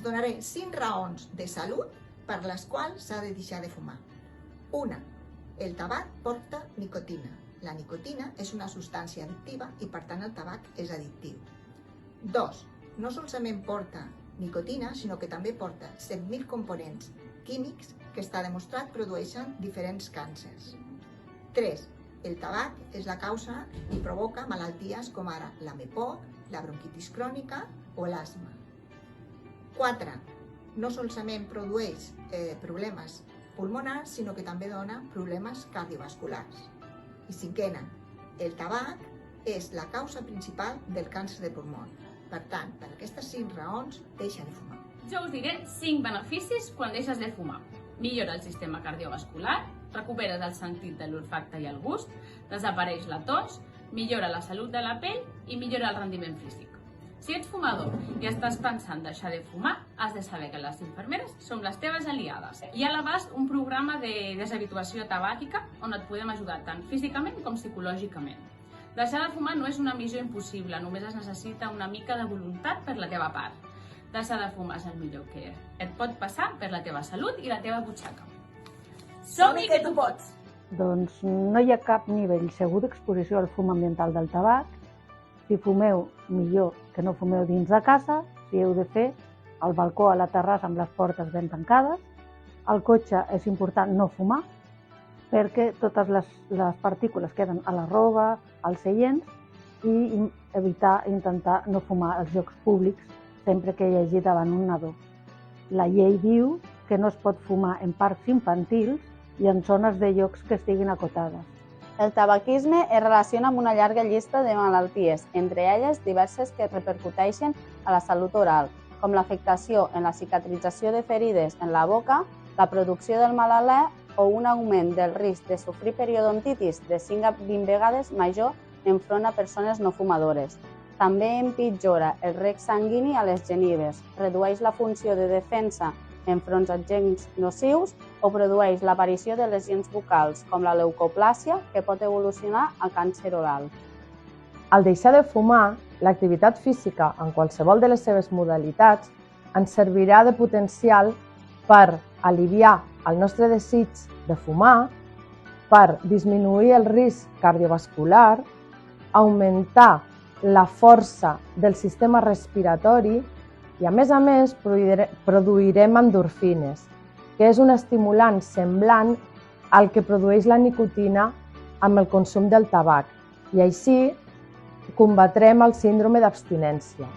Us donaré 5 raons de salut per les quals s'ha de deixar de fumar. 1. El tabac porta nicotina. La nicotina és una substància addictiva i per tant el tabac és addictiu. 2. No solament porta nicotina, sinó que també porta 7.000 components químics que està demostrat produeixen diferents càncers. 3. El tabac és la causa i provoca malalties com ara la MEPOC, la bronquitis crònica o l'asma. 4. No solament produeix problemes pulmonars, sinó que també dona problemes cardiovasculars. I 5. El tabac és la causa principal del càncer de pulmó. Per tant, per aquestes 5 raons, deixa de fumar. Jo us diré 5 beneficis quan deixes de fumar. Millora el sistema cardiovascular, recuperes el sentit de l'olfacte i el gust, desapareix la tos, millora la salut de la pell i millora el rendiment físic. Si ets fumador i estàs pensant deixar de fumar, has de saber que les infermeres són les teves aliades. Hi ha a l'abast un programa de deshabituació tabàquica on et podem ajudar tant físicament com psicològicament. Deixar de fumar no és una missió impossible, només es necessita una mica de voluntat per la teva part. Deixar de fumar és el millor que et pot passar per la teva salut i la teva butxaca. Som-hi que tu pots! Doncs no hi ha cap nivell segur d'exposició al fum ambiental del tabac. Si fumeu, millor que no fumeu dins de casa, si heu de fer al balcó, a la terrassa amb les portes ben tancades. Al cotxe és important no fumar, perquè totes les partícules queden a la roba, als seients, i intentar no fumar als llocs públics sempre que hi hagi davant un nadó. La llei diu que no es pot fumar en parcs infantils i en zones de llocs que estiguin acotades. El tabaquisme es relaciona amb una llarga llista de malalties, entre elles diverses que repercuteixen a la salut oral, com l'afectació en la cicatrització de ferides en la boca, la producció del mal alè o un augment del risc de sofrir periodontitis de 5 a 20 vegades major enfront a persones no fumadores. També empitjora el rec sanguini a les genives, redueix la funció de defensa enfront a agents nocius o produeix l'aparició de lesions bucals, com la leucoplàsia, que pot evolucionar a càncer oral. Al deixar de fumar, l'activitat física, en qualsevol de les seves modalitats, ens servirà de potencial per aliviar el nostre desig de fumar, per disminuir el risc cardiovascular, augmentar la força del sistema respiratori i, a més, produirem endorfines, que és un estimulant semblant al que produeix la nicotina amb el consum del tabac, i així combatrem el síndrome d'abstinència.